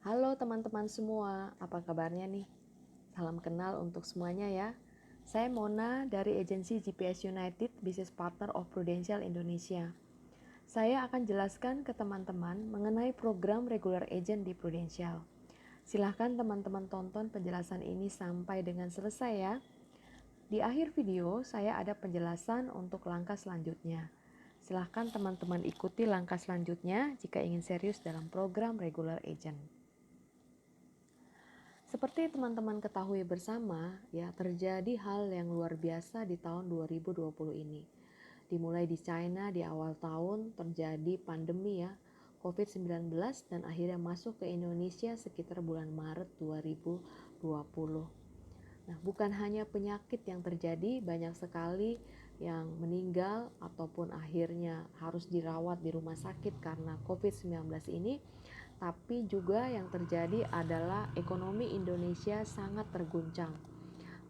Halo teman-teman semua, apa kabarnya nih? Salam kenal untuk semuanya ya. Saya Mona dari agensi GPS United Business Partner of Prudential Indonesia. Saya akan jelaskan ke teman-teman mengenai program regular agent di Prudential. Silahkan teman-teman tonton penjelasan ini sampai dengan selesai ya. Di akhir video, saya ada penjelasan untuk langkah selanjutnya. Silahkan teman-teman ikuti langkah selanjutnya jika ingin serius dalam program regular agent. Seperti teman-teman ketahui bersama, ya terjadi hal yang luar biasa di tahun 2020 ini. Dimulai di China di awal tahun terjadi pandemi ya, COVID-19 dan akhirnya masuk ke Indonesia sekitar bulan Maret 2020. Nah, bukan hanya penyakit yang terjadi, banyak sekali yang meninggal ataupun akhirnya harus dirawat di rumah sakit karena COVID-19 ini. Tapi juga yang terjadi adalah ekonomi Indonesia sangat terguncang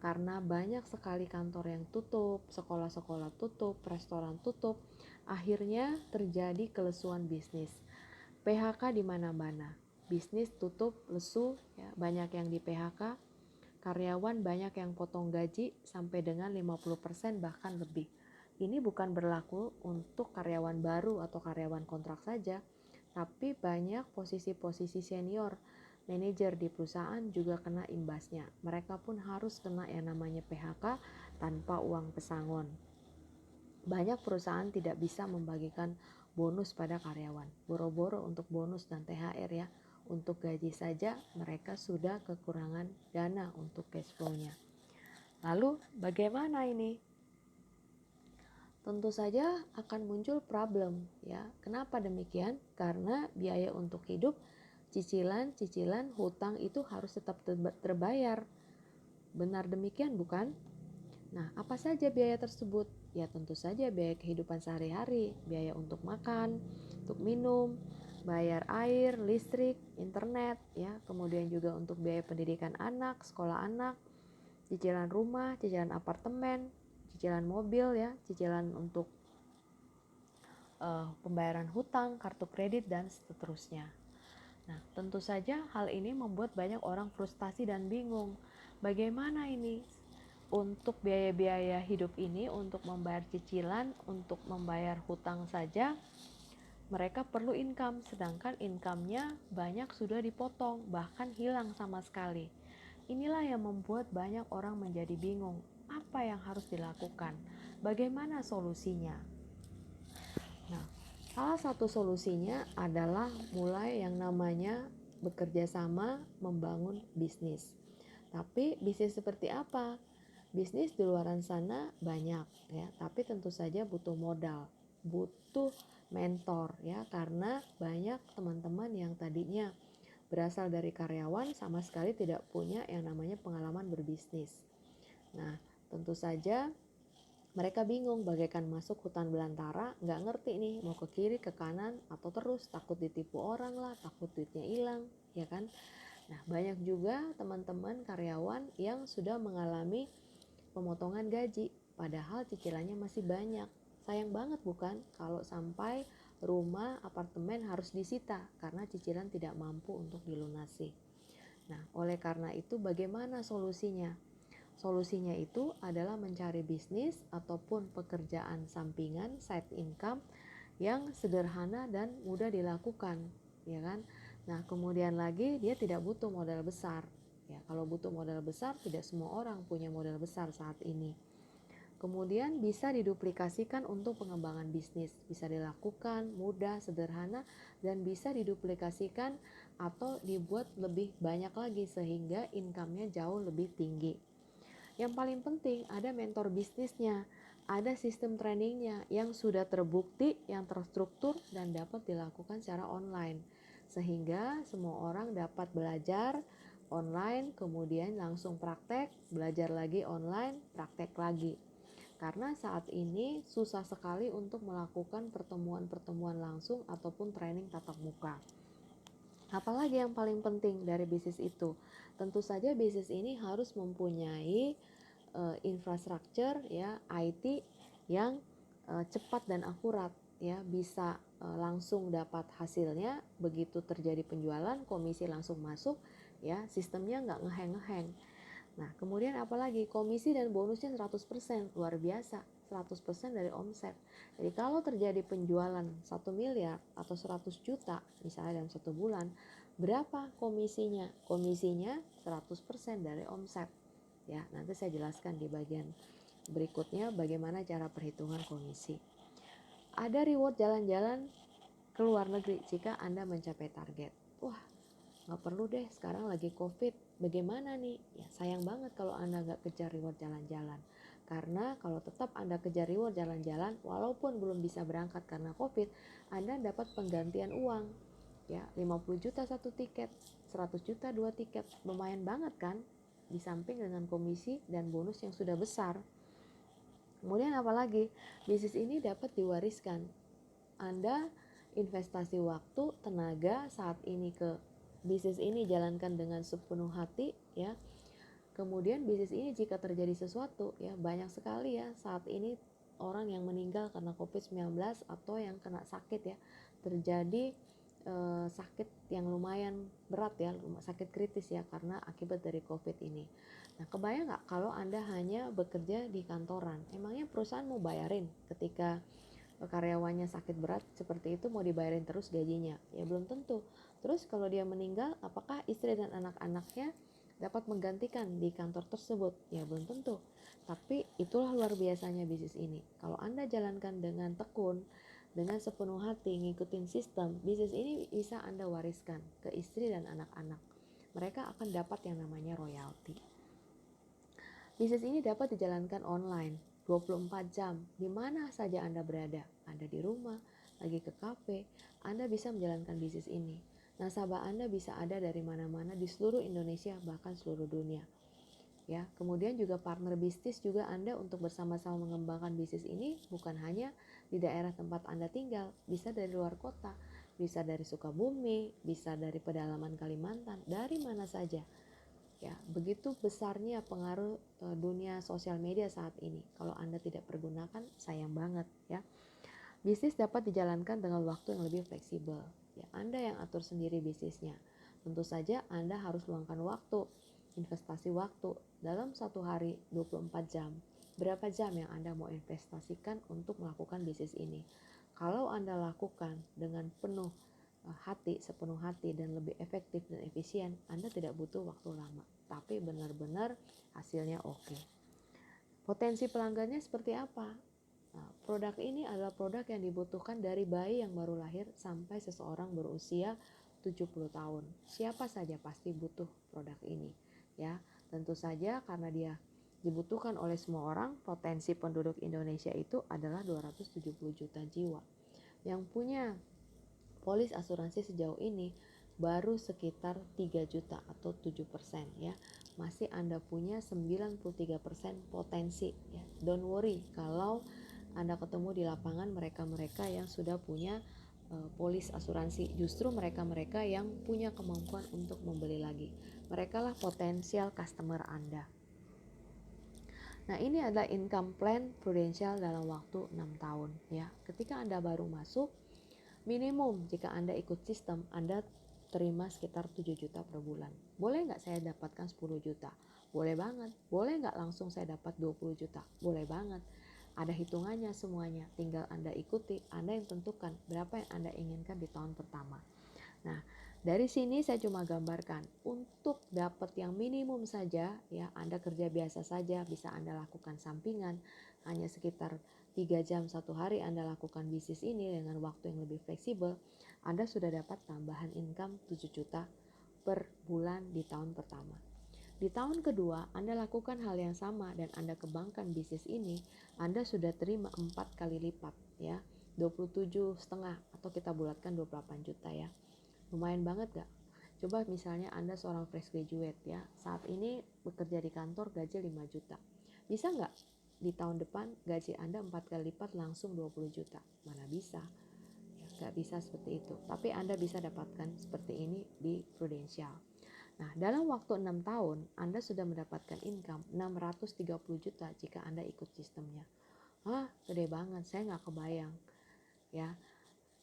karena banyak sekali kantor yang tutup, sekolah-sekolah tutup, restoran tutup. Akhirnya terjadi kelesuan bisnis. PHK di mana-mana. Bisnis tutup, lesu, ya, banyak yang di PHK. Karyawan banyak yang potong gaji sampai dengan 50% bahkan lebih. Ini bukan berlaku untuk karyawan baru atau karyawan kontrak saja, tapi banyak posisi-posisi senior, manajer di perusahaan juga kena imbasnya. Mereka pun harus kena yang namanya PHK tanpa uang pesangon. Banyak perusahaan tidak bisa membagikan bonus pada karyawan. Boro-boro untuk bonus dan THR ya. Untuk gaji saja mereka sudah kekurangan dana untuk cash flow-nya. Lalu bagaimana ini? Tentu saja akan muncul problem ya. Kenapa demikian? Karena biaya untuk hidup, cicilan, hutang itu harus tetap terbayar. Benar demikian bukan? Nah, apa saja biaya tersebut? Ya tentu saja biaya kehidupan sehari-hari, biaya untuk makan, untuk minum, bayar air, listrik, internet, ya, kemudian juga untuk biaya pendidikan anak, sekolah anak, cicilan rumah, cicilan apartemen, cicilan mobil ya, cicilan untuk pembayaran hutang, kartu kredit dan seterusnya. Nah, tentu saja hal ini membuat banyak orang frustasi dan bingung. Bagaimana ini untuk biaya-biaya hidup ini, untuk membayar cicilan, untuk membayar hutang saja, mereka perlu income, sedangkan income-nya banyak sudah dipotong, bahkan hilang sama sekali. Inilah yang membuat banyak orang menjadi bingung, apa yang harus dilakukan, bagaimana solusinya. Nah, salah satu solusinya adalah mulai yang namanya bekerja sama membangun bisnis. Tapi bisnis seperti apa? Bisnis di luaran sana banyak ya, tapi tentu saja butuh modal, butuh mentor ya, karena banyak teman-teman yang tadinya berasal dari karyawan sama sekali tidak punya yang namanya pengalaman berbisnis. Nah, tentu saja mereka bingung bagaikan masuk hutan belantara, nggak ngerti nih mau ke kiri, ke kanan, atau terus takut ditipu orang lah, takut duitnya hilang, ya kan? Nah, banyak juga teman-teman karyawan yang sudah mengalami pemotongan gaji, padahal cicilannya masih banyak. Sayang banget bukan kalau sampai rumah, apartemen harus disita karena cicilan tidak mampu untuk dilunasi. Nah, oleh karena itu bagaimana solusinya? Solusinya itu adalah mencari bisnis ataupun pekerjaan sampingan, side income yang sederhana dan mudah dilakukan, ya kan? Nah, kemudian lagi dia tidak butuh modal besar. Ya, kalau butuh modal besar, tidak semua orang punya modal besar saat ini. Kemudian bisa diduplikasikan untuk pengembangan bisnis. Bisa dilakukan mudah, sederhana, dan bisa diduplikasikan atau dibuat lebih banyak lagi sehingga income-nya jauh lebih tinggi. Yang paling penting ada mentor bisnisnya, ada sistem trainingnya yang sudah terbukti, yang terstruktur dan dapat dilakukan secara online. Sehingga semua orang dapat belajar online, kemudian langsung praktek, belajar lagi online, praktek lagi. Karena saat ini susah sekali untuk melakukan pertemuan-pertemuan langsung ataupun training tatap muka. Apalagi yang paling penting dari bisnis itu? Tentu saja bisnis ini harus mempunyai infrastruktur ya, IT yang cepat dan akurat ya, bisa langsung dapat hasilnya, begitu terjadi penjualan komisi langsung masuk, ya sistemnya nggak ngeheng-ngeheng. Nah kemudian apalagi komisi dan bonusnya 100%, luar biasa, 100% dari omset. Jadi kalau terjadi penjualan 1 miliar atau 100 juta misalnya dalam 1 bulan, berapa komisinya? Komisinya 100% dari omset. Ya, nanti saya jelaskan di bagian berikutnya bagaimana cara perhitungan komisi. Ada reward jalan-jalan ke luar negeri jika Anda mencapai target. Wah, nggak perlu deh, sekarang lagi COVID. Bagaimana nih? Ya sayang banget kalau Anda nggak kejar reward jalan-jalan. Karena kalau tetap Anda kejar reward jalan-jalan, walaupun belum bisa berangkat karena COVID, Anda dapat penggantian uang. Ya, 50 juta satu tiket, 100 juta dua tiket. Lumayan banget kan? Di samping dengan komisi dan bonus yang sudah besar. Kemudian apalagi, bisnis ini dapat diwariskan. Anda investasi waktu, tenaga saat ini ke bisnis ini, jalankan dengan sepenuh hati ya. Kemudian bisnis ini jika terjadi sesuatu ya, banyak sekali ya saat ini orang yang meninggal karena COVID-19 atau yang kena sakit ya. Terjadi sakit yang lumayan berat ya, sakit kritis ya karena akibat dari COVID ini. Nah, kebayang nggak kalau Anda hanya bekerja di kantoran? Emangnya perusahaan mau bayarin ketika karyawannya sakit berat seperti itu, mau dibayarin terus gajinya? Ya belum tentu. Terus kalau dia meninggal, apakah istri dan anak-anaknya dapat menggantikan di kantor tersebut? Ya belum tentu. Tapi itulah luar biasanya bisnis ini. Kalau Anda jalankan dengan tekun, dengan sepenuh hati, ngikutin sistem, bisnis ini bisa Anda wariskan ke istri dan anak-anak. Mereka akan dapat yang namanya royalti. Bisnis ini dapat dijalankan online 24 jam, di mana saja Anda berada. Anda di rumah, lagi ke kafe, Anda bisa menjalankan bisnis ini. Nasabah Anda bisa ada dari mana-mana di seluruh Indonesia, bahkan seluruh dunia. Ya, kemudian juga partner bisnis juga Anda untuk bersama-sama mengembangkan bisnis ini bukan hanya di daerah tempat Anda tinggal, bisa dari luar kota, bisa dari Sukabumi, bisa dari pedalaman Kalimantan, dari mana saja. Ya, begitu besarnya pengaruh dunia sosial media saat ini. Kalau Anda tidak pergunakan, sayang banget ya. Bisnis dapat dijalankan dengan waktu yang lebih fleksibel. Ya, Anda yang atur sendiri bisnisnya. Tentu saja Anda harus luangkan waktu, investasi waktu dalam satu hari 24 jam. Berapa jam yang Anda mau investasikan untuk melakukan bisnis ini? Kalau Anda lakukan dengan penuh hati, sepenuh hati dan lebih efektif dan efisien, Anda tidak butuh waktu lama, tapi benar-benar hasilnya oke. Potensi pelanggannya seperti apa? Nah, produk ini adalah produk yang dibutuhkan dari bayi yang baru lahir sampai seseorang berusia 70 tahun. Siapa saja pasti butuh produk ini. Ya, tentu saja karena dia dibutuhkan oleh semua orang, potensi penduduk Indonesia itu adalah 270 juta jiwa. Yang punya polis asuransi sejauh ini baru sekitar 3 juta atau 7% ya. Masih Anda punya 93% potensi ya. Don't worry kalau Anda ketemu di lapangan mereka-mereka yang sudah punya polis asuransi, justru mereka-mereka yang punya kemampuan untuk membeli lagi. Mereka lah potensial customer Anda. Nah, ini adalah income plan Prudential dalam waktu 6 tahun ya. Ketika Anda baru masuk, minimum jika Anda ikut sistem, Anda terima sekitar 7 juta per bulan. Boleh nggak saya dapatkan 10 juta? Boleh banget. Boleh nggak langsung saya dapat 20 juta? Boleh banget. Ada hitungannya semuanya, tinggal Anda ikuti, Anda yang tentukan berapa yang Anda inginkan di tahun pertama. Nah, dari sini saya cuma gambarkan untuk dapat yang minimum saja ya, Anda kerja biasa saja, bisa Anda lakukan sampingan, hanya sekitar 3 jam satu hari Anda lakukan bisnis ini dengan waktu yang lebih fleksibel, Anda sudah dapat tambahan income 7 juta per bulan di tahun pertama. Di tahun kedua, Anda lakukan hal yang sama dan Anda kembangkan bisnis ini, Anda sudah terima 4 kali lipat ya, 27,5 atau kita bulatkan 28 juta ya. Lumayan banget gak? Coba misalnya Anda seorang fresh graduate ya, saat ini bekerja di kantor gaji 5 juta. Bisa gak di tahun depan gaji Anda 4 kali lipat langsung 20 juta? Mana bisa? Ya, gak bisa seperti itu. Tapi Anda bisa dapatkan seperti ini di Prudential. Nah, dalam waktu 6 tahun, Anda sudah mendapatkan income 630 juta jika Anda ikut sistemnya. Gede banget, saya nggak kebayang. Ya,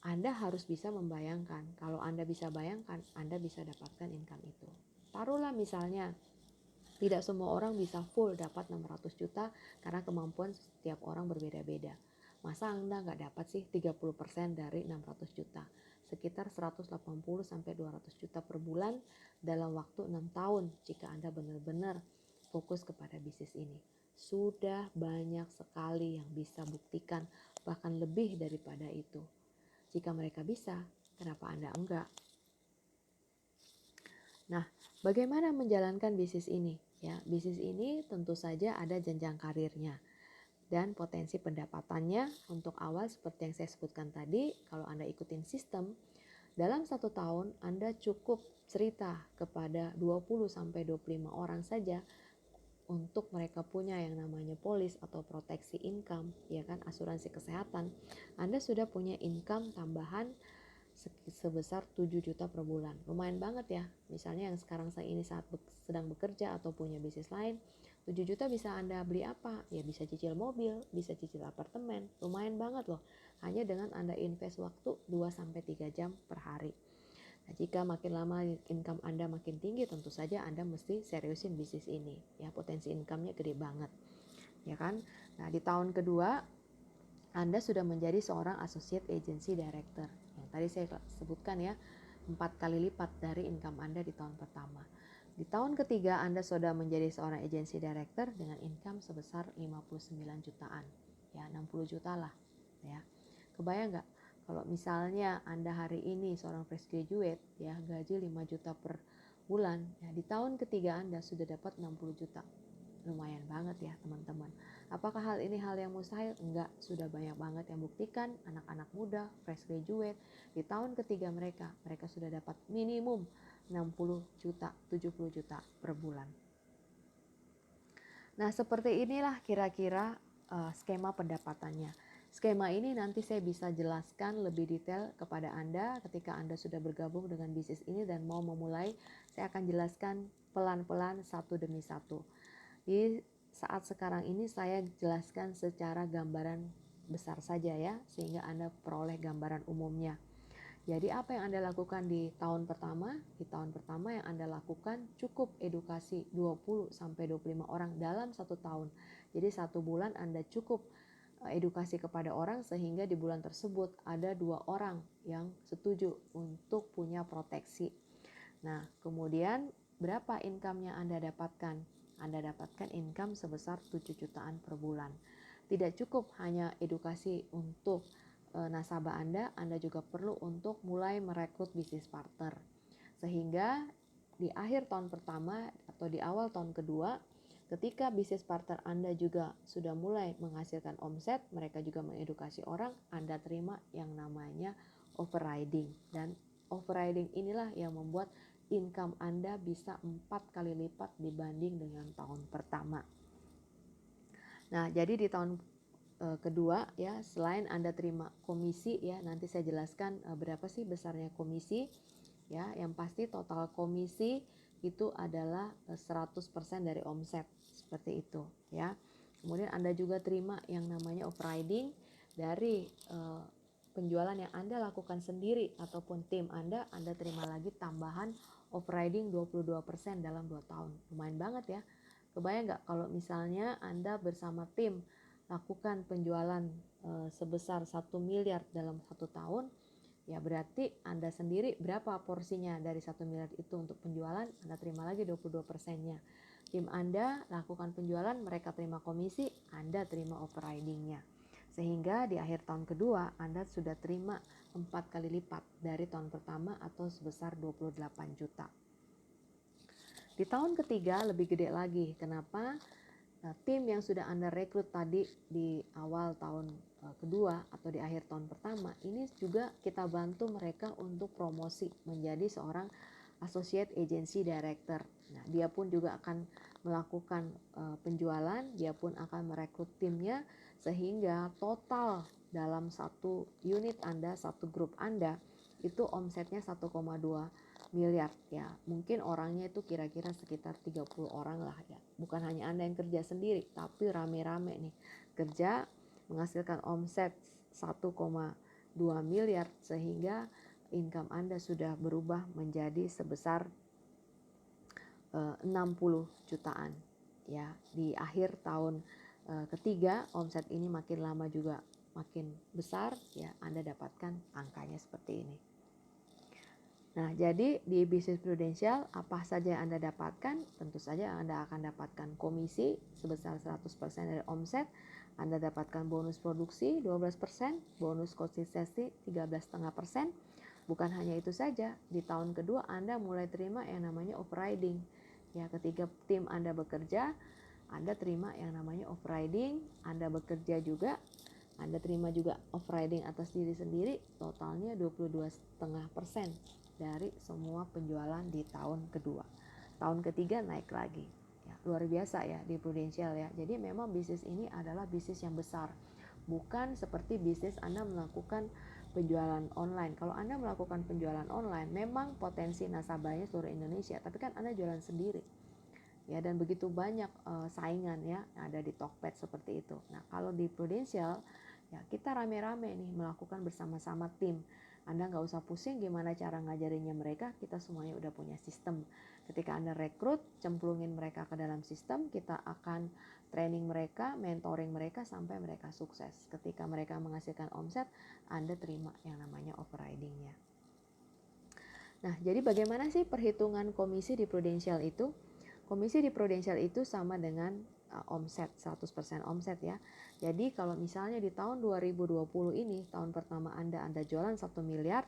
Anda harus bisa membayangkan. Kalau Anda bisa bayangkan, Anda bisa dapatkan income itu. Taruhlah misalnya tidak semua orang bisa full dapat 600 juta karena kemampuan setiap orang berbeda-beda. Masa Anda nggak dapat sih 30% dari 600 juta? Sekitar 180 sampai 200 juta per bulan dalam waktu 6 tahun jika Anda benar-benar fokus kepada bisnis ini. Sudah banyak sekali yang bisa buktikan, bahkan lebih daripada itu. Jika mereka bisa, kenapa Anda enggak? Nah, bagaimana menjalankan bisnis ini? Ya, bisnis ini tentu saja ada jenjang karirnya dan potensi pendapatannya. Untuk awal seperti yang saya sebutkan tadi, kalau Anda ikutin sistem, dalam 1 tahun Anda cukup cerita kepada 20-25 orang saja untuk mereka punya yang namanya polis atau proteksi income, ya kan, asuransi kesehatan. Anda sudah punya income tambahan sebesar 7 juta per bulan. Lumayan banget ya. Misalnya yang sekarang saya ini saat sedang bekerja atau punya bisnis lain, 7 juta bisa Anda beli apa? Ya bisa cicil mobil, bisa cicil apartemen. Lumayan banget loh. Hanya dengan Anda invest waktu 2-3 jam per hari. Nah, jika makin lama income Anda makin tinggi, tentu saja Anda mesti seriusin bisnis ini. Ya, potensi income-nya gede banget. Ya kan? Nah, di tahun kedua Anda sudah menjadi seorang associate agency director. Yang tadi saya sebutkan ya, 4 kali lipat dari income Anda di tahun pertama. Di tahun ketiga Anda sudah menjadi seorang agency director dengan income sebesar 59 jutaan. Ya, 60 juta lah. Ya. Kebayang nggak? Kalau misalnya Anda hari ini seorang fresh graduate, ya gaji 5 juta per bulan, ya di tahun ketiga Anda sudah dapat 60 juta. Lumayan banget ya teman-teman. Apakah hal ini hal yang mustahil? Enggak, sudah banyak banget yang buktikan anak-anak muda, fresh graduate, di tahun ketiga mereka sudah dapat minimum 60 juta, 70 juta per bulan. Nah, seperti inilah kira-kira skema pendapatannya. Skema ini nanti saya bisa jelaskan lebih detail kepada Anda ketika Anda sudah bergabung dengan bisnis ini dan mau memulai. Saya akan jelaskan pelan-pelan satu demi satu. Di saat sekarang ini saya jelaskan secara gambaran besar saja ya, sehingga Anda peroleh gambaran umumnya. Jadi apa yang Anda lakukan di tahun pertama? Di tahun pertama yang Anda lakukan cukup edukasi 20-25 orang dalam 1 tahun. Jadi 1 bulan Anda cukup edukasi kepada orang sehingga di bulan tersebut ada 2 orang yang setuju untuk punya proteksi. Nah, kemudian berapa income yang Anda dapatkan? Anda dapatkan income sebesar 7 jutaan per bulan. Tidak cukup hanya edukasi untuk nasabah Anda juga perlu untuk mulai merekrut bisnis partner. Sehingga di akhir tahun pertama atau di awal tahun kedua, ketika bisnis partner Anda juga sudah mulai menghasilkan omset, mereka juga mengedukasi orang, Anda terima yang namanya overriding. Dan overriding inilah yang membuat income Anda bisa 4 kali lipat dibanding dengan tahun pertama. Nah, jadi di tahun kedua ya, selain Anda terima komisi ya, nanti saya jelaskan berapa sih besarnya komisi ya. Yang pasti total komisi itu adalah 100% dari omset, seperti itu ya. Kemudian Anda juga terima yang namanya overriding dari penjualan yang Anda lakukan sendiri ataupun tim Anda terima lagi tambahan overriding 22% dalam 2 tahun. Lumayan banget ya. Kebayang nggak kalau misalnya Anda bersama tim lakukan penjualan sebesar 1 miliar dalam 1 tahun, ya berarti Anda sendiri berapa porsinya dari 1 miliar itu untuk penjualan, Anda terima lagi 22%-nya. Tim Anda lakukan penjualan, mereka terima komisi, Anda terima overriding-nya. Sehingga di akhir tahun kedua, Anda sudah terima 4 kali lipat dari tahun pertama atau sebesar 28 juta. Di tahun ketiga lebih gede lagi. Kenapa? Nah, tim yang sudah Anda rekrut tadi di awal tahun kedua atau di akhir tahun pertama, ini juga kita bantu mereka untuk promosi menjadi seorang associate agency director. Nah, dia pun juga akan melakukan penjualan, dia pun akan merekrut timnya sehingga total dalam satu unit Anda, satu grup Anda itu omsetnya 1,2 miliar ya. Mungkin orangnya itu kira-kira sekitar 30 orang lah ya. Bukan hanya Anda yang kerja sendiri, tapi rame-rame nih kerja menghasilkan omset 1,2 2 miliar sehingga income Anda sudah berubah menjadi sebesar 60 jutaan ya. Di akhir tahun ketiga omset ini makin lama juga makin besar ya, Anda dapatkan angkanya seperti ini. Nah, jadi di bisnis prudensial apa saja yang Anda dapatkan? Tentu saja Anda akan dapatkan komisi sebesar 100% dari omset. Anda dapatkan bonus produksi 12%, bonus konsistensi 13,5%. Bukan hanya itu saja, di tahun kedua Anda mulai terima yang namanya overriding. Ya, ketika tim Anda bekerja, Anda terima yang namanya overriding. Anda bekerja juga, Anda terima juga overriding atas diri sendiri, totalnya 22,5% dari semua penjualan di tahun kedua. Tahun ketiga naik lagi. Ya, luar biasa ya di prudensial ya. Jadi memang bisnis ini adalah bisnis yang besar. Bukan seperti bisnis Anda melakukan penjualan online. Kalau Anda melakukan penjualan online, memang potensi nasabahnya seluruh Indonesia, tapi kan Anda jualan sendiri. Ya, dan begitu banyak saingan ya ada di Tokped seperti itu. Nah, kalau di prudensial ya kita rame-rame nih melakukan bersama-sama tim. Anda nggak usah pusing gimana cara ngajarinnya mereka, kita semuanya udah punya sistem. Ketika Anda rekrut, cemplungin mereka ke dalam sistem, kita akan training mereka, mentoring mereka sampai mereka sukses. Ketika mereka menghasilkan omset, Anda terima yang namanya overridingnya. Nah, jadi bagaimana sih perhitungan komisi di prudensial itu? Komisi di prudensial itu sama dengan omset, 100% omset ya. Jadi kalau misalnya di tahun 2020 ini, tahun pertama Anda jualan 1 miliar,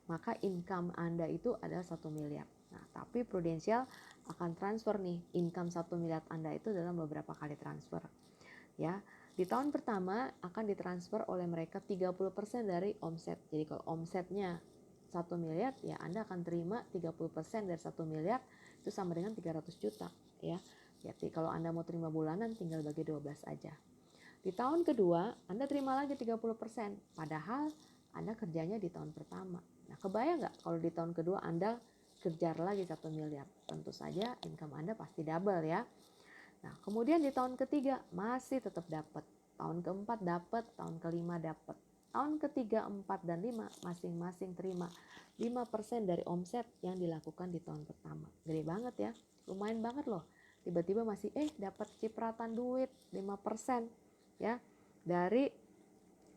maka income Anda itu adalah 1 miliar. Nah, tapi prudensial akan transfer nih, income 1 miliar Anda itu dalam beberapa kali transfer. Ya, di tahun pertama akan ditransfer oleh mereka 30% dari omset. Jadi kalau omsetnya 1 miliar, ya Anda akan terima 30% dari 1 miliar, itu sama dengan 300 juta ya. Jadi kalau Anda mau terima bulanan tinggal bagi 12 aja. Di tahun kedua Anda terima lagi 30%, padahal Anda kerjanya di tahun pertama. Nah, kebayang nggak kalau di tahun kedua Anda kejar lagi 1 miliar? Tentu saja income Anda pasti double ya. Nah, kemudian di tahun ketiga masih tetap dapat. Tahun keempat dapat, tahun kelima dapat. Tahun ketiga, 4, dan 5 masing-masing terima 5% dari omset yang dilakukan di tahun pertama. Gede banget ya, lumayan banget loh. Tiba-tiba masih dapat cipratan duit 5% ya dari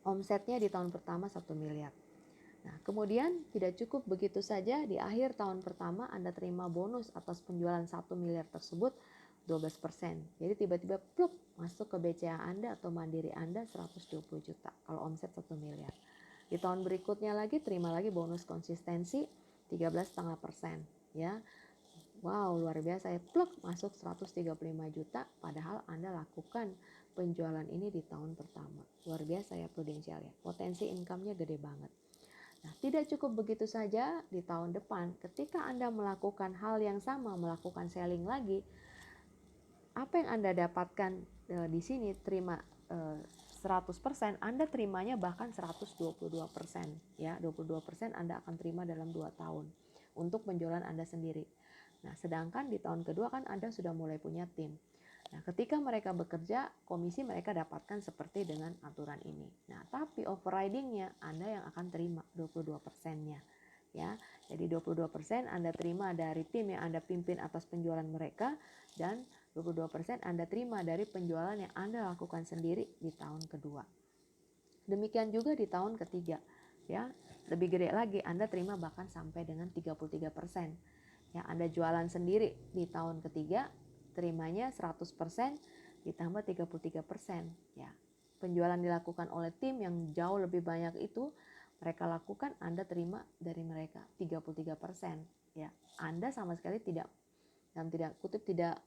omsetnya di tahun pertama 1 miliar. Nah, kemudian tidak cukup begitu saja, di akhir tahun pertama Anda terima bonus atas penjualan 1 miliar tersebut 12%. Jadi tiba-tiba pluk masuk ke BCA Anda atau Mandiri Anda 120 juta kalau omset 1 miliar. Di tahun berikutnya lagi terima lagi bonus konsistensi 13,5% ya. Wow, luar biasa ya, pluk masuk 135 juta padahal Anda lakukan penjualan ini di tahun pertama. Luar biasa ya prudensial ya. Potensi income-nya gede banget. Nah, tidak cukup begitu saja, di tahun depan ketika Anda melakukan hal yang sama, melakukan selling lagi, apa yang Anda dapatkan di sini terima 100%, Anda terimanya bahkan 122% ya. 22% Anda akan terima dalam 2 tahun untuk penjualan Anda sendiri. Nah, sedangkan di tahun kedua kan Anda sudah mulai punya tim. Nah, ketika mereka bekerja, komisi mereka dapatkan seperti dengan aturan ini. Nah, tapi overridingnya Anda yang akan terima 22%-nya. Ya, jadi 22% Anda terima dari tim yang Anda pimpin atas penjualan mereka, dan 22% Anda terima dari penjualan yang Anda lakukan sendiri di tahun kedua. Demikian juga di tahun ketiga. Ya, lebih gede lagi, Anda terima bahkan sampai dengan 33%. Ya, Anda jualan sendiri di tahun ketiga, terimanya 100% ditambah 33% ya. Penjualan dilakukan oleh tim yang jauh lebih banyak itu mereka lakukan, Anda terima dari mereka 33% ya. Anda sama sekali tidak, dalam tidak kutip, tidak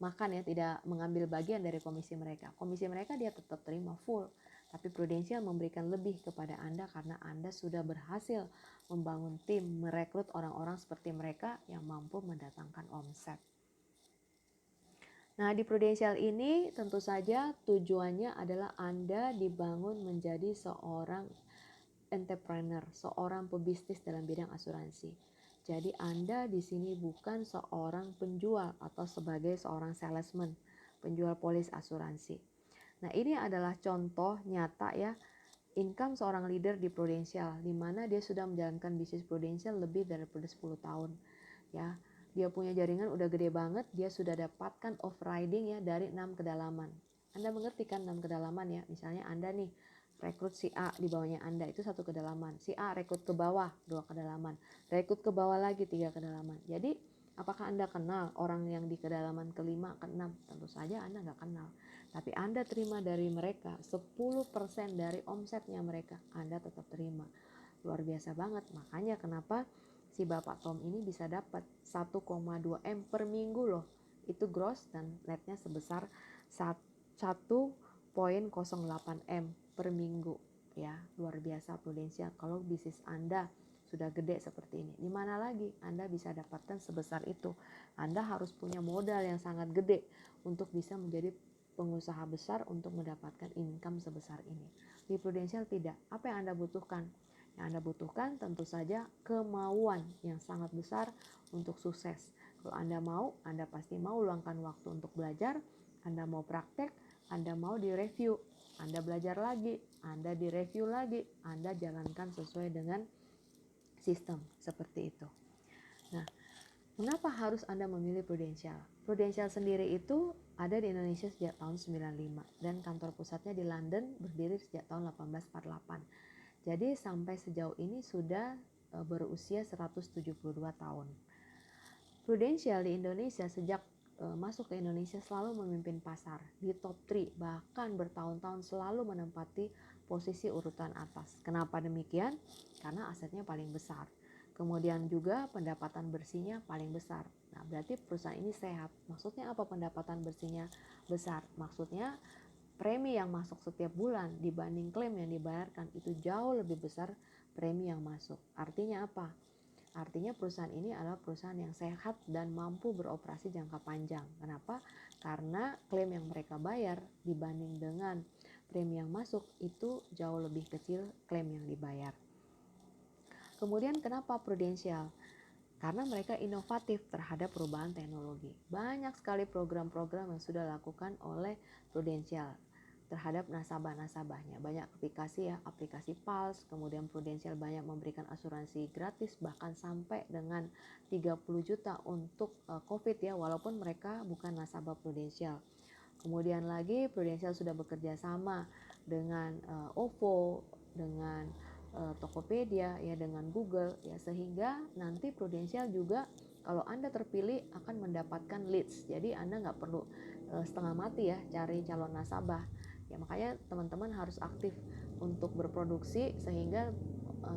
makan ya, tidak mengambil bagian dari komisi mereka. Komisi mereka dia tetap terima full. Tapi prudensial memberikan lebih kepada Anda karena Anda sudah berhasil membangun tim, merekrut orang-orang seperti mereka yang mampu mendatangkan omset. Nah, di prudensial ini tentu saja tujuannya adalah Anda dibangun menjadi seorang entrepreneur, seorang pebisnis dalam bidang asuransi. Jadi Anda di sini bukan seorang penjual atau sebagai seorang salesman, penjual polis asuransi. Nah, ini adalah contoh nyata ya, income seorang leader di Prudential, di mana dia sudah menjalankan bisnis Prudential lebih daripada 10 tahun. Ya, dia punya jaringan udah gede banget, dia sudah dapatkan overriding ya dari 6 kedalaman. Anda mengerti kan 6 kedalaman ya? Misalnya Anda nih rekrut si A, di bawahnya Anda itu 1 kedalaman. Si A rekrut ke bawah 2 kedalaman. Rekrut ke bawah lagi 3 kedalaman. Jadi apakah Anda kenal orang yang di kedalaman ke-5, ke-6? Tentu saja Anda nggak kenal. Tapi Anda terima dari mereka 10% dari omsetnya mereka, Anda tetap terima. Luar biasa banget. Makanya kenapa si Bapak Tom ini bisa dapat 1,2 M per minggu loh. Itu gross dan netnya sebesar 1,08 M per minggu. Ya, luar biasa Prudential. Kalau bisnis Anda sudah gede seperti ini, di mana lagi Anda bisa dapatkan sebesar itu? Anda harus punya modal yang sangat gede untuk bisa menjadi pengusaha besar untuk mendapatkan income sebesar ini. Di Prudential tidak. Apa yang Anda butuhkan? Yang Anda butuhkan tentu saja kemauan yang sangat besar untuk sukses. Kalau Anda mau, Anda pasti mau luangkan waktu untuk belajar, Anda mau praktek, Anda mau direview, Anda belajar lagi, Anda direview lagi, Anda jalankan sesuai dengan sistem seperti itu. Nah, kenapa harus Anda memilih Prudential? Prudential sendiri itu ada di Indonesia sejak tahun 95 dan kantor pusatnya di London berdiri sejak tahun 1848. Jadi sampai sejauh ini sudah berusia 172 tahun. Prudential di Indonesia sejak masuk ke Indonesia selalu memimpin pasar di top 3, bahkan bertahun-tahun selalu menempati posisi urutan atas. Kenapa demikian? Karena asetnya paling besar. Kemudian juga pendapatan bersihnya paling besar. Nah, berarti perusahaan ini sehat. Maksudnya apa pendapatan bersihnya besar? Maksudnya premi yang masuk setiap bulan dibanding klaim yang dibayarkan itu jauh lebih besar premi yang masuk. Artinya apa? Artinya perusahaan ini adalah perusahaan yang sehat dan mampu beroperasi jangka panjang. Kenapa? Karena klaim yang mereka bayar dibanding dengan premi yang masuk itu jauh lebih kecil klaim yang dibayar. Kemudian kenapa Prudential? Karena mereka inovatif terhadap perubahan teknologi. Banyak sekali program-program yang sudah dilakukan oleh Prudential terhadap nasabah-nasabahnya. Banyak aplikasi ya, aplikasi Pulse, kemudian Prudential banyak memberikan asuransi gratis bahkan sampai dengan 30 juta untuk COVID ya, walaupun mereka bukan nasabah Prudential. Kemudian lagi Prudential sudah bekerja sama dengan OVO, dengan Tokopedia ya, dengan Google ya, sehingga nanti Prudential juga kalau Anda terpilih akan mendapatkan leads. Jadi Anda nggak perlu setengah mati ya cari calon nasabah. Ya makanya teman-teman harus aktif untuk berproduksi sehingga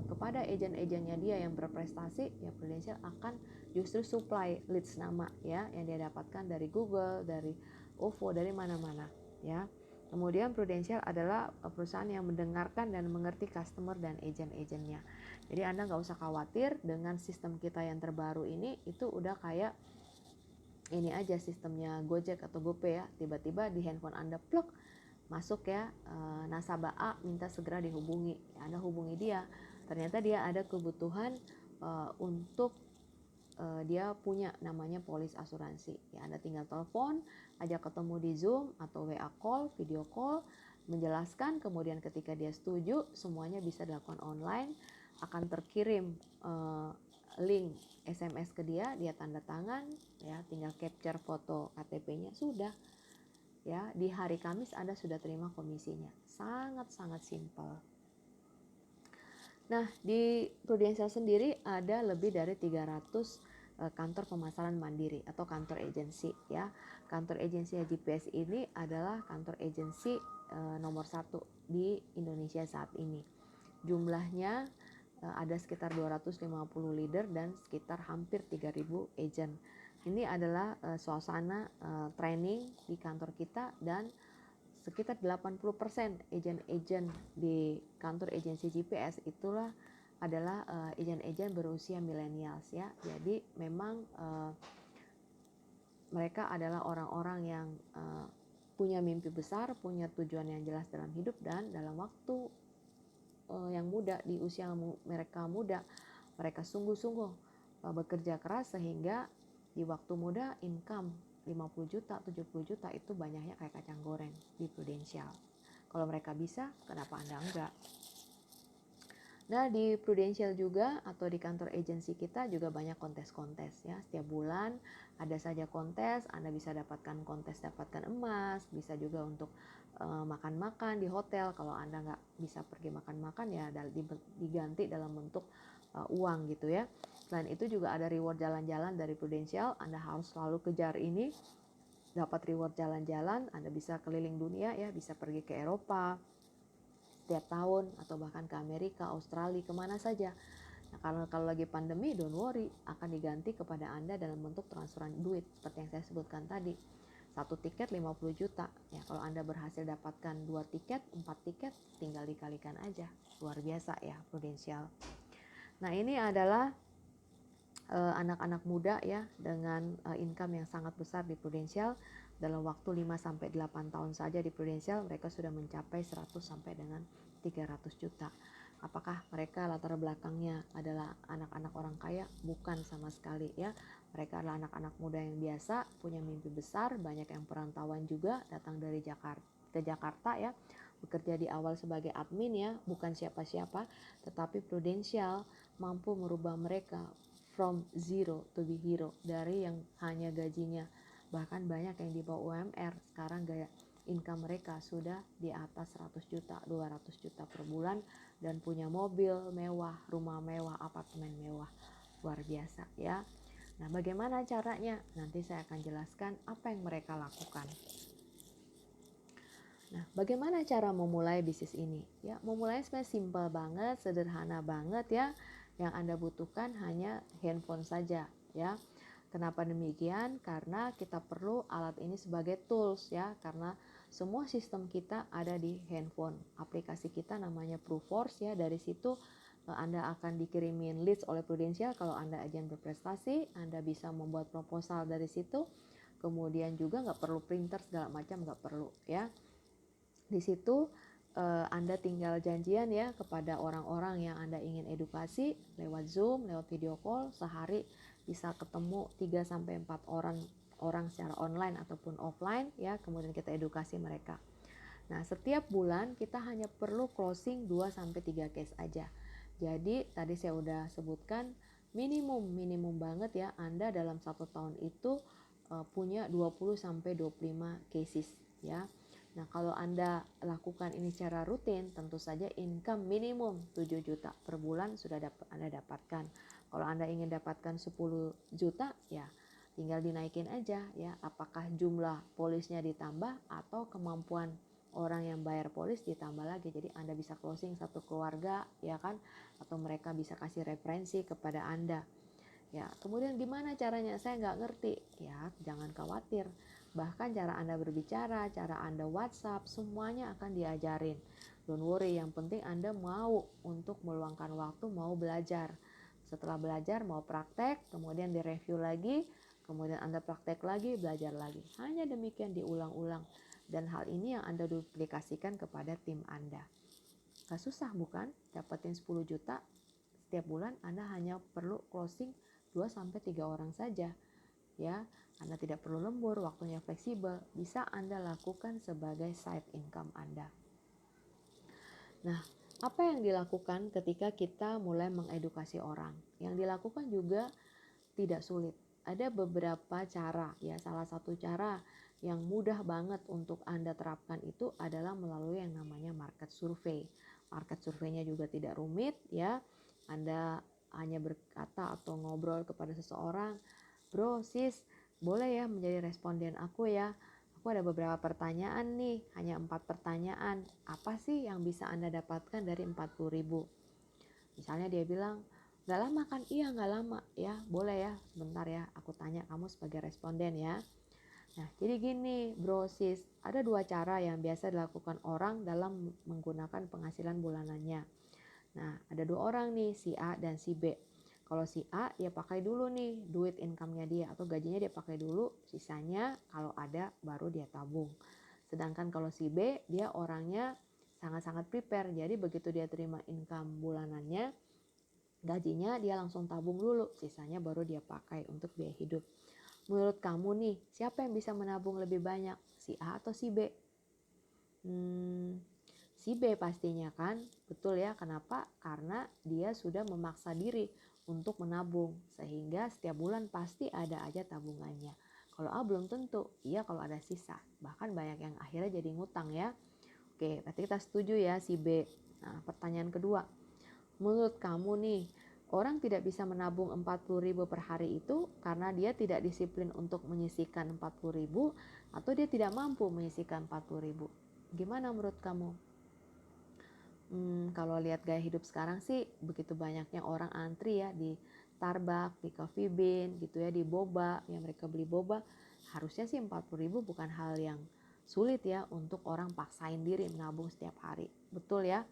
kepada agen-agennya dia yang berprestasi ya Prudential akan justru supply leads nama ya yang dia dapatkan dari Google, dari OVO, dari mana-mana ya. Kemudian Prudential adalah perusahaan yang mendengarkan dan mengerti customer dan agen-agennya. Jadi Anda nggak usah khawatir dengan sistem kita yang terbaru ini, itu udah kayak ini aja sistemnya Gojek atau GoPay ya. Tiba-tiba di handphone Anda plug masuk ya nasabah A minta segera dihubungi. Ya, Anda hubungi dia. Ternyata dia ada kebutuhan untuk dia punya namanya polis asuransi. Ya, Anda tinggal telepon, ajak ketemu di Zoom atau WA call, video call, menjelaskan, kemudian ketika dia setuju, semuanya bisa dilakukan online, akan terkirim link SMS ke dia, dia tanda tangan, ya, tinggal capture foto KTP-nya, sudah. Ya, di hari Kamis Anda sudah terima komisinya. Sangat-sangat simpel. Nah, di Prudential sendiri ada lebih dari 300 kantor pemasaran mandiri atau kantor agensi ya. Kantor agensi GPS ini adalah kantor agensi nomor 1 di Indonesia saat ini. Jumlahnya ada sekitar 250 leader dan sekitar hampir 3.000 agent. Ini adalah suasana training di kantor kita dan sekitar 80% agen-agen di kantor agensi GPS itulah adalah agen-agen berusia millennials ya. Jadi memang mereka adalah orang-orang yang punya mimpi besar, punya tujuan yang jelas dalam hidup dan dalam waktu yang muda, di usia mereka muda, mereka sungguh-sungguh bekerja keras sehingga di waktu muda income 50 juta, 70 juta itu banyaknya kayak kacang goreng di Prudential. Kalau mereka bisa, kenapa Anda enggak? Nah, di Prudential juga atau di kantor agensi kita juga banyak kontes-kontes ya. Setiap bulan ada saja kontes, Anda bisa dapatkan kontes, dapatkan emas, bisa juga untuk makan-makan di hotel. Kalau Anda nggak bisa pergi makan-makan ya diganti dalam bentuk uang gitu ya. Selain itu juga ada reward jalan-jalan dari Prudential, Anda harus selalu kejar ini, dapat reward jalan-jalan, Anda bisa keliling dunia ya, bisa pergi ke Eropa setiap tahun atau bahkan ke Amerika, Australia, kemana saja. Nah, kalau lagi pandemi, don't worry, akan diganti kepada Anda dalam bentuk transferan duit seperti yang saya sebutkan tadi. Satu tiket 50 juta. Ya, kalau Anda berhasil dapatkan 2 tiket, 4 tiket, tinggal dikalikan aja. Luar biasa ya, Prudential. Nah, ini adalah anak-anak muda ya dengan income yang sangat besar di Prudential. Dalam waktu 5 sampai 8 tahun saja di Prudential mereka sudah mencapai 100 sampai dengan 300 juta. Apakah mereka latar belakangnya adalah anak-anak orang kaya? Bukan sama sekali ya. Mereka adalah anak-anak muda yang biasa, punya mimpi besar, banyak yang perantauan juga datang dari Jakarta ya. Bekerja di awal sebagai admin ya, bukan siapa-siapa, tetapi Prudential mampu merubah mereka from zero to be hero, dari yang hanya gajinya bahkan banyak yang di bawah UMR, sekarang gaya income mereka sudah di atas 100 juta, 200 juta per bulan dan punya mobil mewah, rumah mewah, apartemen mewah. Luar biasa ya. Nah, bagaimana caranya? Nanti saya akan jelaskan apa yang mereka lakukan. Nah, bagaimana cara memulai bisnis ini? Ya, memulai sebenarnya simpel banget, sederhana banget ya. Yang Anda butuhkan hanya handphone saja ya. Kenapa demikian? Karena kita perlu alat ini sebagai tools ya, karena semua sistem kita ada di handphone. Aplikasi kita namanya Proofforce ya, dari situ Anda akan dikirimin leads oleh Prudential kalau Anda agen berprestasi, Anda bisa membuat proposal dari situ. Kemudian juga nggak perlu printer segala macam, nggak perlu ya. Di situ Anda tinggal janjian ya kepada orang-orang yang Anda ingin edukasi lewat Zoom, lewat video call, sehari bisa ketemu 3 sampai 4 orang secara online ataupun offline ya, kemudian kita edukasi mereka. Nah, setiap bulan kita hanya perlu closing 2 sampai 3 case aja. Jadi tadi saya udah sebutkan minimum banget ya Anda dalam 1 tahun itu punya 20 sampai 25 cases ya. Nah, kalau Anda lakukan ini secara rutin, tentu saja income minimum 7 juta per bulan sudah Anda dapatkan. Kalau Anda ingin dapatkan 10 juta, ya tinggal dinaikin aja ya. Apakah jumlah polisnya ditambah atau kemampuan orang yang bayar polis ditambah lagi. Jadi Anda bisa closing satu keluarga, ya kan? Atau mereka bisa kasih referensi kepada Anda. Ya, kemudian gimana caranya? Saya nggak ngerti. Ya, jangan khawatir. Bahkan cara Anda berbicara, cara Anda WhatsApp, semuanya akan diajarin. Don't worry, yang penting Anda mau untuk meluangkan waktu, mau belajar. Setelah belajar, mau praktek, kemudian direview lagi, kemudian Anda praktek lagi, belajar lagi. Hanya demikian diulang-ulang. Dan hal ini yang Anda duplikasikan kepada tim Anda. Gak susah bukan? Dapetin 10 juta setiap bulan, Anda hanya perlu closing 2 sampai 3 orang saja. Ya, Anda tidak perlu lembur, waktunya fleksibel, bisa Anda lakukan sebagai side income Anda. Nah, apa yang dilakukan ketika kita mulai mengedukasi orang? Yang dilakukan juga tidak sulit. Ada beberapa cara ya, salah satu cara yang mudah banget untuk Anda terapkan itu adalah melalui yang namanya market survey. Market survey-nya juga tidak rumit ya. Anda hanya berkata atau ngobrol kepada seseorang, "Bro, sis, boleh ya menjadi responden aku ya? Aku ada beberapa pertanyaan nih, hanya 4 pertanyaan. Apa sih yang bisa Anda dapatkan dari 40.000?" Misalnya dia bilang, "Gak lama kan?" "Iya gak lama ya, boleh ya, sebentar ya, aku tanya kamu sebagai responden ya." Nah, jadi gini bro sis, ada 2 cara yang biasa dilakukan orang dalam menggunakan penghasilan bulanannya. Nah, ada 2 orang nih, si A dan si B. Kalau si A, dia pakai dulu nih duit income-nya dia atau gajinya dia pakai dulu, sisanya kalau ada baru dia tabung. Sedangkan kalau si B, dia orangnya sangat-sangat prepare. Jadi begitu dia terima income bulanannya, gajinya dia langsung tabung dulu, sisanya baru dia pakai untuk biaya hidup. Menurut kamu nih, siapa yang bisa menabung lebih banyak? Si A atau si B? si B pastinya kan, betul ya, kenapa? Karena dia sudah memaksa diri untuk menabung, sehingga setiap bulan pasti ada aja tabungannya. Kalau A belum tentu, iya kalau ada sisa, bahkan banyak yang akhirnya jadi ngutang ya. Oke, berarti kita setuju ya si B. Nah, pertanyaan kedua, menurut kamu nih, orang tidak bisa menabung 40.000 per hari itu karena dia tidak disiplin untuk menyisihkan 40.000 atau dia tidak mampu menyisihkan 40.000. Gimana menurut kamu? Kalau lihat gaya hidup sekarang sih begitu banyaknya orang antri ya di Starbucks, di Coffee Bean gitu ya, di boba, yang mereka beli boba. Harusnya sih 40.000 bukan hal yang sulit ya untuk orang paksain diri menabung setiap hari. Betul ya?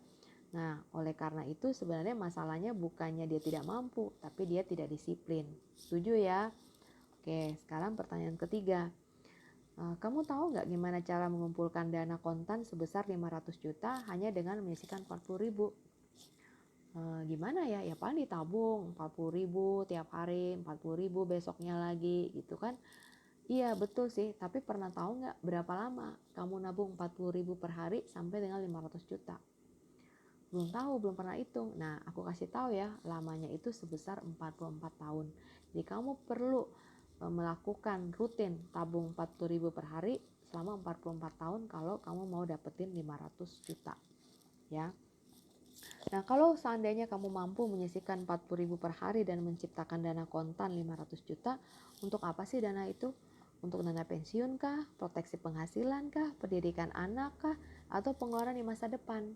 Nah, oleh karena itu sebenarnya masalahnya bukannya dia tidak mampu, tapi dia tidak disiplin. Setuju ya? Oke, sekarang pertanyaan ketiga. Kamu tahu nggak gimana cara mengumpulkan dana kontan sebesar 500 juta hanya dengan menyisihkan 40.000? Gimana ya? Ya paling ditabung 40.000 tiap hari, 40.000 besoknya lagi gitu kan. Iya betul sih, tapi pernah tahu nggak berapa lama kamu nabung 40.000 per hari sampai dengan 500 juta? Belum tahu, belum pernah hitung. Nah, aku kasih tahu ya, lamanya itu sebesar 44 tahun. Jadi kamu perlu melakukan rutin tabung 40.000 per hari selama 44 tahun kalau kamu mau dapetin 500 juta. Ya. Nah, kalau seandainya kamu mampu menyisihkan 40.000 per hari dan menciptakan dana kontan 500 juta, untuk apa sih dana itu? Untuk dana pensiun kah, proteksi penghasilan kah, pendidikan anak kah, atau pengeluaran di masa depan?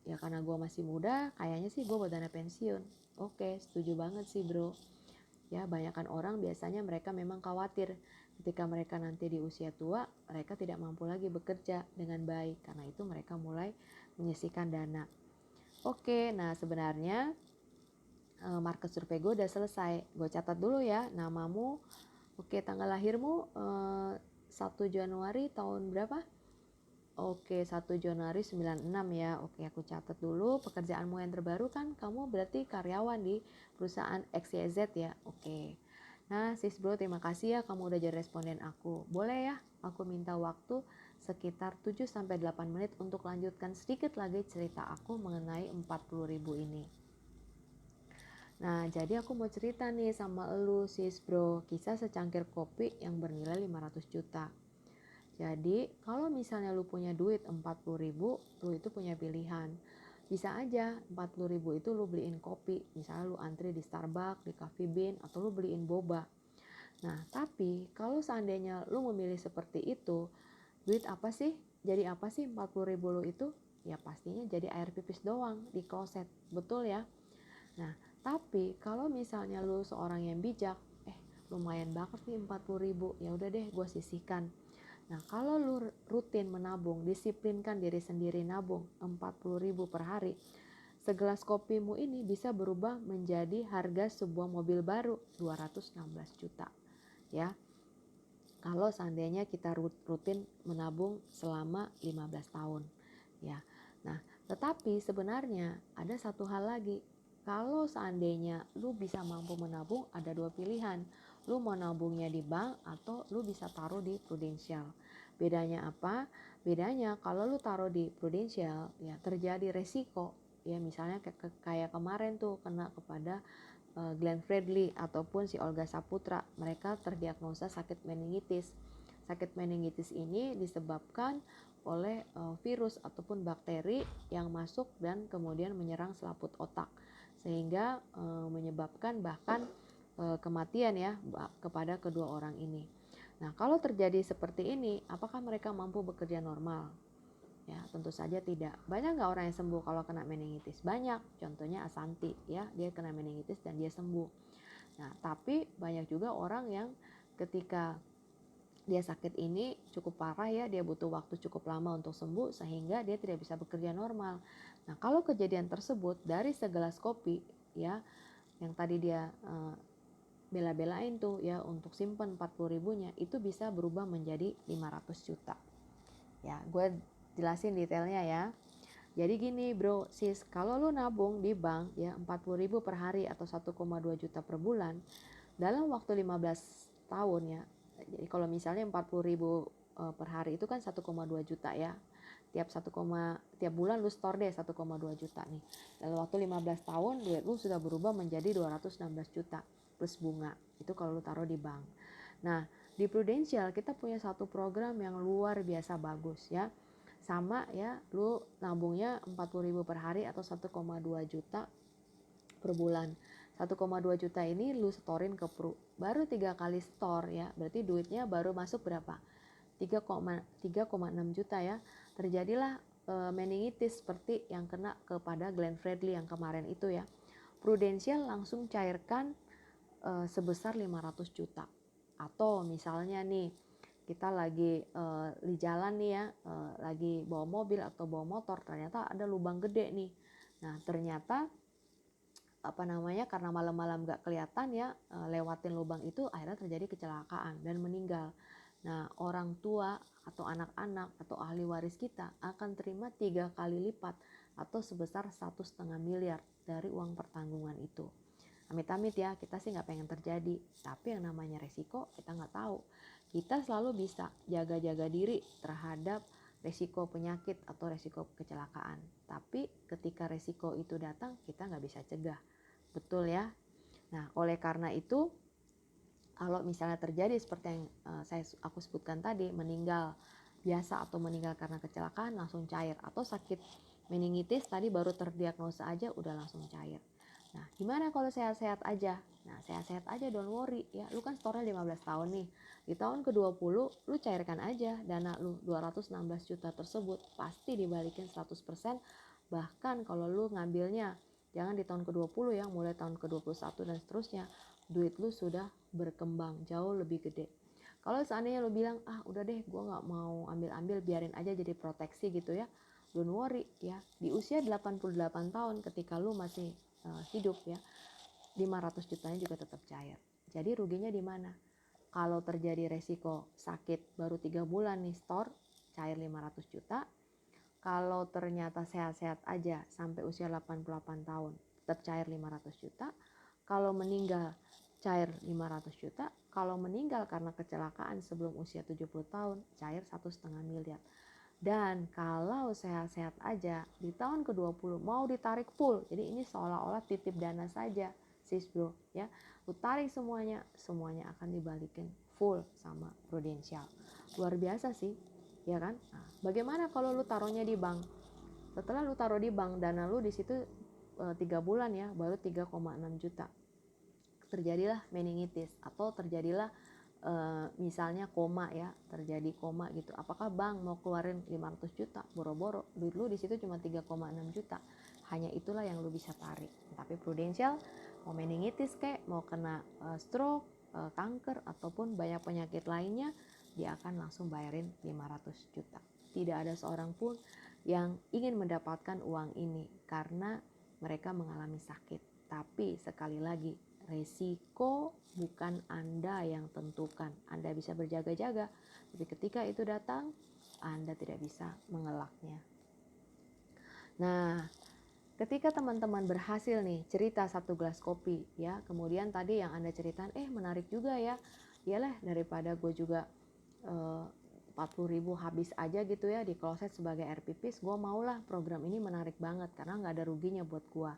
Ya karena gue masih muda, kayaknya sih gue buat dana pensiun. Oke, setuju banget sih bro. Ya, banyakkan orang biasanya mereka memang khawatir ketika mereka nanti di usia tua, mereka tidak mampu lagi bekerja dengan baik. Karena itu mereka mulai menyisihkan dana. Oke, nah sebenarnya market survei gue udah selesai. Gue catat dulu ya namamu. Oke, tanggal lahirmu 1 Januari tahun berapa? Oke, 1 Januari 96 ya. Oke, aku catat dulu. Pekerjaanmu yang terbaru kan kamu berarti karyawan di perusahaan XYZ ya. Oke. Nah, sis bro, terima kasih ya kamu udah jadi responden aku. Boleh ya, aku minta waktu sekitar 7-8 menit untuk lanjutkan sedikit lagi cerita aku mengenai 40.000 ini. Nah, jadi aku mau cerita nih sama elu sis bro, kisah secangkir kopi yang bernilai 500 juta. Jadi kalau misalnya lu punya duit 40.000, lu itu punya pilihan. Bisa aja 40.000 itu lu beliin kopi, misalnya lu antri di Starbucks, di Coffee Bean, atau lu beliin boba. Nah tapi kalau seandainya lu memilih seperti itu, duit apa sih? Jadi apa sih 40.000 lu itu? Ya pastinya jadi air pipis doang di kloset, betul ya? Nah tapi kalau misalnya lu seorang yang bijak, lumayan banget nih 40.000, ya udah deh gue sisihkan. Nah, kalau lu rutin menabung, disiplinkan diri sendiri nabung 40.000 per hari, segelas kopimu ini bisa berubah menjadi harga sebuah mobil baru 216 juta. Ya. Kalau seandainya kita rutin menabung selama 15 tahun. Ya. Nah, tetapi sebenarnya ada satu hal lagi. Kalau seandainya lu bisa mampu menabung, ada dua pilihan. Lu mau nabungnya di bank atau lu bisa taruh di Prudential. Bedanya apa? Bedanya kalau lu taruh di Prudential, ya terjadi resiko. Ya misalnya kayak kemarin tuh kena kepada Glenn Fredly ataupun si Olga Saputra. Mereka terdiagnosa sakit meningitis. Sakit meningitis ini disebabkan oleh virus ataupun bakteri yang masuk dan kemudian menyerang selaput otak, sehingga menyebabkan bahkan kematian ya kepada kedua orang ini. Nah, kalau terjadi seperti ini, apakah mereka mampu bekerja normal? Ya, tentu saja tidak. Banyak nggak orang yang sembuh kalau kena meningitis? Banyak. Contohnya Asanti, ya, dia kena meningitis dan dia sembuh. Nah, tapi banyak juga orang yang ketika dia sakit ini cukup parah ya, dia butuh waktu cukup lama untuk sembuh sehingga dia tidak bisa bekerja normal. Nah, kalau kejadian tersebut dari segelas kopi, ya, yang tadi dia bela-belain tuh ya untuk simpan 40.000-nya, itu bisa berubah menjadi 500 juta. Ya, gue jelasin detailnya ya. Jadi gini bro, sis, kalau lu nabung di bank ya 40.000 per hari atau 1,2 juta per bulan dalam waktu 15 tahun ya. Jadi kalau misalnya 40.000 per hari itu kan 1,2 juta ya. tiap bulan lu store deh 1,2 juta nih. Dalam waktu 15 tahun duit lu sudah berubah menjadi 216 juta plus bunga. Itu kalau lu taruh di bank. Nah, di Prudential kita punya satu program yang luar biasa bagus ya. Sama ya, lu nabungnya 40.000 per hari atau 1,2 juta per bulan. 1,2 juta ini lu storein ke Pru. Baru 3 kali store ya, berarti duitnya baru masuk berapa? 3,6 juta ya. Terjadilah meningitis seperti yang kena kepada Glenn Fredly yang kemarin itu ya. Prudential langsung cairkan sebesar 500 juta. Atau misalnya nih, kita lagi di jalan nih ya, lagi bawa mobil atau bawa motor, ternyata ada lubang gede nih. Nah, ternyata karena malam-malam gak kelihatan ya, lewatin lubang itu, akhirnya terjadi kecelakaan dan meninggal. Nah, orang tua atau anak-anak atau ahli waris kita akan terima 3 kali lipat atau sebesar 1,5 miliar dari uang pertanggungan itu. Amit-amit ya, kita sih gak pengen terjadi, tapi yang namanya resiko kita gak tahu. Kita selalu bisa jaga-jaga diri terhadap resiko penyakit atau resiko kecelakaan. Tapi ketika resiko itu datang, kita gak bisa cegah. Betul ya? Nah, oleh karena itu, kalau misalnya terjadi seperti yang aku sebutkan tadi, meninggal biasa atau meninggal karena kecelakaan langsung cair, atau sakit meningitis tadi baru terdiagnosa aja udah langsung cair. Nah, gimana kalau sehat-sehat aja? Nah, sehat-sehat aja, don't worry ya. Lu kan store 15 tahun nih. Di tahun ke-20 lu cairkan aja dana lu 216 juta tersebut, pasti dibalikin 100%. Bahkan kalau lu ngambilnya jangan di tahun ke-20 ya, mulai tahun ke-21 dan seterusnya, duit lu sudah berkembang jauh lebih gede. Kalau seandainya lu bilang, udah deh gue gak mau ambil-ambil, biarin aja jadi proteksi gitu ya, don't worry ya. Di usia 88 tahun ketika lu masih hidup ya, 500 jutanya juga tetap cair. Jadi ruginya di mana? Kalau terjadi resiko sakit baru 3 bulan nih store, cair 500 juta. Kalau ternyata sehat-sehat aja sampai usia 88 tahun tetap cair 500 juta. Kalau meninggal cair 500 juta. Kalau meninggal karena kecelakaan sebelum usia 70 tahun cair 1,5 miliar. Dan kalau sehat-sehat aja di tahun ke-20 mau ditarik full. Jadi ini seolah-olah titip dana saja sis bro ya. Lu tarik semuanya akan dibalikin full sama Prudential. Luar biasa sih. Ya kan? Nah, bagaimana kalau lu taruhnya di bank? Setelah lu taruh di bank, dana lu di situ 3 bulan ya, baru 3,6 juta. Terjadilah meningitis atau terjadilah misalnya koma ya, terjadi koma gitu. Apakah bank mau keluarin 500 juta? Boro-boro, duit lu di situ cuma 3,6 juta. Hanya itulah yang lu bisa tarik. Tapi Prudential mau meningitis kayak, mau kena stroke, kanker ataupun banyak penyakit lainnya, dia akan langsung bayarin 500 juta. Tidak ada seorang pun yang ingin mendapatkan uang ini karena mereka mengalami sakit. Tapi sekali lagi, resiko bukan Anda yang tentukan. Anda bisa berjaga-jaga, tapi ketika itu datang, Anda tidak bisa mengelaknya. Nah, ketika teman-teman berhasil nih cerita 1 gelas kopi ya, kemudian tadi yang Anda ceritakan, menarik juga ya. Iyalah, daripada gue juga 40.000 habis aja gitu ya di kloset sebagai RPPs, gue maulah program ini menarik banget karena nggak ada ruginya buat gue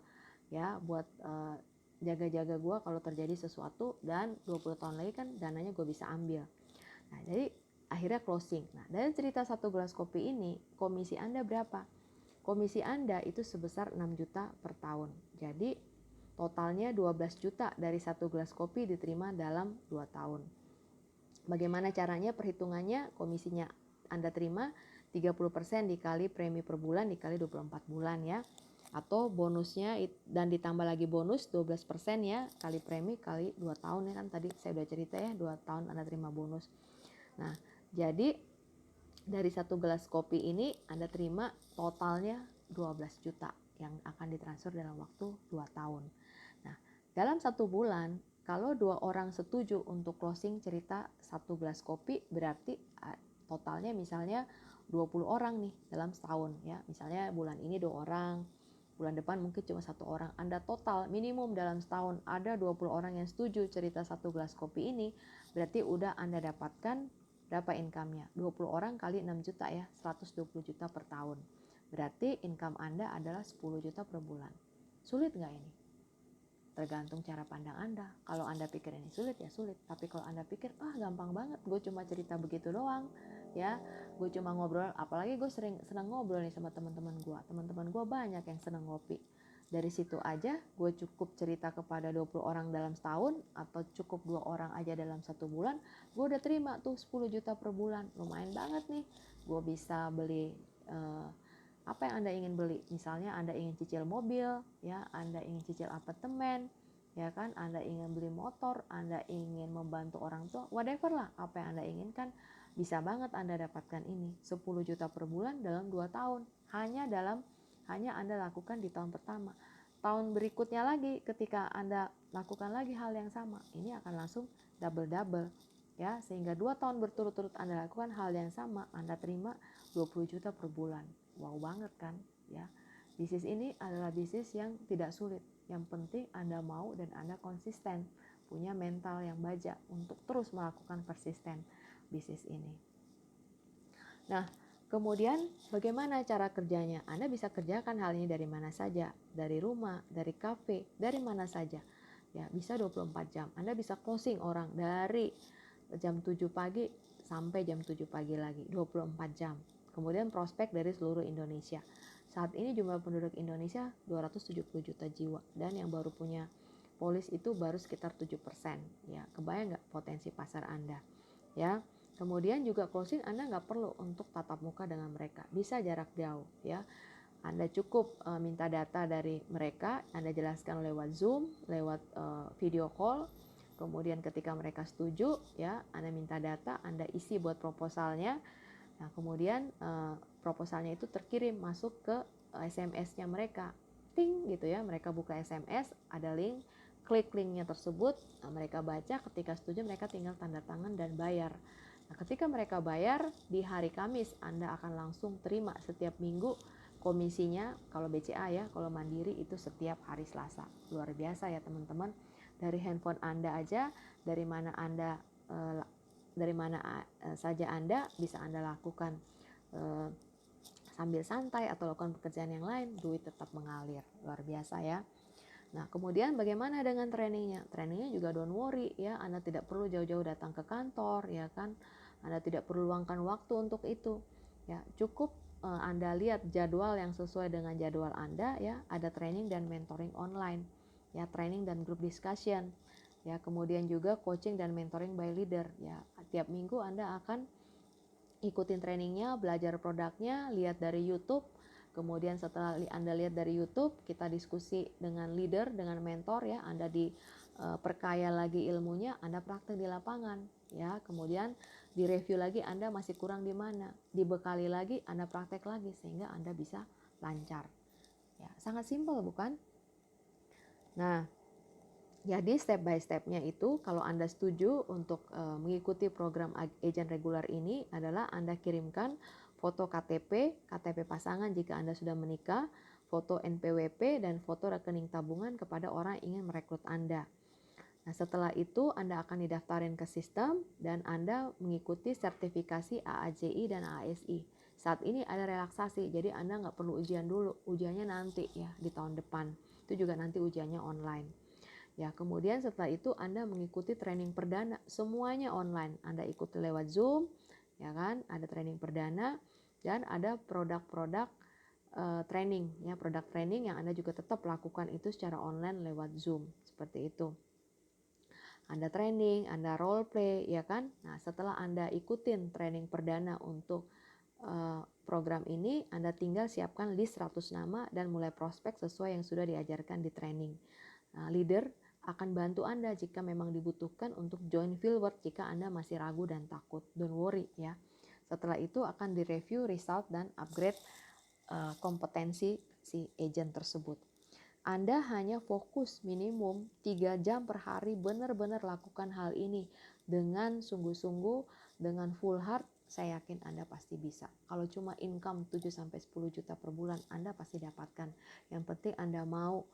ya, buat jaga-jaga gue kalau terjadi sesuatu, dan 20 tahun lagi kan dananya gue bisa ambil. Nah, jadi akhirnya closing. Nah, dari cerita 1 gelas kopi ini, komisi Anda berapa? Komisi Anda itu sebesar 6 juta per tahun. Jadi totalnya 12 juta dari 1 gelas kopi diterima dalam 2 tahun. Bagaimana caranya perhitungannya? Komisinya Anda terima 30% dikali premi per bulan dikali 24 bulan ya. Atau bonusnya dan ditambah lagi bonus 12% ya, kali premi kali 2 tahun ya, kan tadi saya udah cerita ya, 2 tahun Anda terima bonus. Nah, jadi dari 1 gelas kopi ini Anda terima totalnya 12 juta yang akan ditransfer dalam waktu 2 tahun. Nah, dalam 1 bulan kalau 2 orang setuju untuk closing cerita 1 gelas kopi, berarti totalnya misalnya 20 orang nih dalam setahun ya. Misalnya bulan ini 2 orang, bulan depan mungkin cuma 1 orang. Anda total minimum dalam setahun ada 20 orang yang setuju cerita 1 gelas kopi ini, berarti udah Anda dapatkan Berapa income-nya? 20 orang kali 6 juta ya, 120 juta per tahun. Berarti income Anda adalah 10 juta per bulan. Sulit nggak ini? Tergantung cara pandang Anda. Kalau Anda pikir ini sulit ya sulit. Tapi kalau Anda pikir, gampang banget, gue cuma cerita begitu doang, ya, gue cuma ngobrol. Apalagi gue senang ngobrol nih sama teman-teman gue. Teman-teman gue banyak yang senang ngopi. Dari situ aja gue cukup cerita kepada 20 orang dalam setahun, atau cukup 2 orang aja dalam 1 bulan, gue udah terima tuh 10 juta per bulan. Lumayan banget nih. Gue bisa beli apa yang Anda ingin beli. Misalnya Anda ingin cicil mobil, ya, Anda ingin cicil apartemen, ya kan, Anda ingin beli motor, Anda ingin membantu orang tua, whatever lah, apa yang Anda inginkan, bisa banget Anda dapatkan ini. 10 juta per bulan dalam 2 tahun. Hanya Anda lakukan di tahun pertama. Tahun berikutnya lagi ketika Anda lakukan lagi hal yang sama, ini akan langsung double-double. Ya, sehingga 2 tahun berturut-turut Anda lakukan hal yang sama, Anda terima 20 juta per bulan. Wow banget kan, ya. Bisnis ini adalah bisnis yang tidak sulit. Yang penting Anda mau dan Anda konsisten, punya mental yang baja untuk terus melakukan persisten bisnis ini. Nah, kemudian bagaimana cara kerjanya? Anda bisa kerjakan hal ini dari mana saja, dari rumah, dari kafe, dari mana saja. Ya, bisa 24 jam. Anda bisa closing orang dari jam 7 pagi sampai jam 7 pagi lagi, 24 jam. Kemudian prospek dari seluruh Indonesia. Saat ini jumlah penduduk Indonesia 270 juta jiwa, dan yang baru punya polis itu baru sekitar 7%. Ya, kebayang nggak potensi pasar Anda? Ya, kemudian juga closing Anda nggak perlu untuk tatap muka dengan mereka, bisa jarak jauh, ya. Anda cukup minta data dari mereka, Anda jelaskan lewat Zoom, lewat video call. Kemudian ketika mereka setuju, ya, Anda minta data, Anda isi buat proposalnya. Nah, kemudian proposalnya itu terkirim masuk ke SMS-nya mereka. Ting gitu ya, mereka buka SMS, ada link, klik linknya tersebut, mereka baca, ketika setuju mereka tinggal tanda tangan dan bayar. Nah, ketika mereka bayar di hari Kamis, Anda akan langsung terima setiap minggu komisinya. Kalau BCA ya, kalau Mandiri itu setiap hari Selasa. Luar biasa ya teman-teman. Dari handphone Anda aja, dari mana saja Anda bisa Anda lakukan sambil santai atau lakukan pekerjaan yang lain, duit tetap mengalir. Luar biasa ya. Nah, kemudian bagaimana dengan trainingnya? Trainingnya juga don't worry ya, Anda tidak perlu jauh-jauh datang ke kantor, ya kan? Anda tidak perlu luangkan waktu untuk itu. Ya, cukup Anda lihat jadwal yang sesuai dengan jadwal Anda, ya, ada training dan mentoring online. Ya, training dan group discussion. Ya, kemudian juga coaching dan mentoring by leader. Ya, tiap minggu Anda akan ikutin trainingnya, belajar produknya, lihat dari YouTube. Kemudian setelah Anda lihat dari YouTube, kita diskusi dengan leader, dengan mentor, ya. Anda diperkaya lagi ilmunya, Anda praktek di lapangan, ya. Kemudian direview lagi Anda masih kurang di mana, dibekali lagi, Anda praktek lagi sehingga Anda bisa lancar. Ya, sangat simpel bukan? Nah, jadi step by stepnya itu, kalau Anda setuju untuk mengikuti program agent regular ini, adalah Anda kirimkan foto KTP pasangan jika Anda sudah menikah, foto NPWP, dan foto rekening tabungan kepada orang yang ingin merekrut Anda. Nah, setelah itu Anda akan didaftarin ke sistem dan Anda mengikuti sertifikasi AAJI dan ASI. Saat ini ada relaksasi, jadi Anda nggak perlu ujian dulu, ujiannya nanti ya di tahun depan. Itu juga nanti ujiannya online. Ya, kemudian setelah itu Anda mengikuti training perdana, semuanya online. Anda ikuti lewat Zoom, ya kan? Ada training perdana dan ada produk-produk training, ya, produk training yang Anda juga tetap lakukan itu secara online lewat Zoom, seperti itu. Anda training, Anda role play, ya kan? Nah, setelah Anda ikutin training perdana untuk program ini, Anda tinggal siapkan list 100 nama dan mulai prospek sesuai yang sudah diajarkan di training. Nah, leader akan bantu Anda jika memang dibutuhkan untuk join fieldwork jika Anda masih ragu dan takut. Don't worry ya. Setelah itu akan direview result dan upgrade kompetensi si agent tersebut. Anda hanya fokus minimum 3 jam per hari, benar-benar lakukan hal ini dengan sungguh-sungguh, dengan full heart, saya yakin Anda pasti bisa. Kalau cuma income 7-10 juta per bulan, Anda pasti dapatkan. Yang penting Anda mau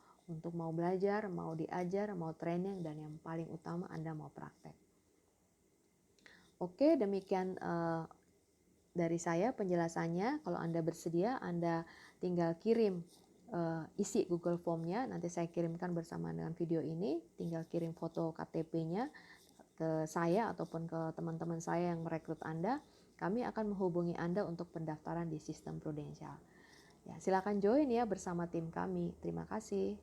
belajar, mau diajar, mau training, dan yang paling utama Anda mau praktek. Oke, demikian dari saya penjelasannya. Kalau Anda bersedia, Anda tinggal kirim isi Google Form-nya. Nanti saya kirimkan bersama dengan video ini. Tinggal kirim foto KTP-nya ke saya ataupun ke teman-teman saya yang merekrut Anda. Kami akan menghubungi Anda untuk pendaftaran di sistem prudensial. Ya, silakan join ya bersama tim kami. Terima kasih.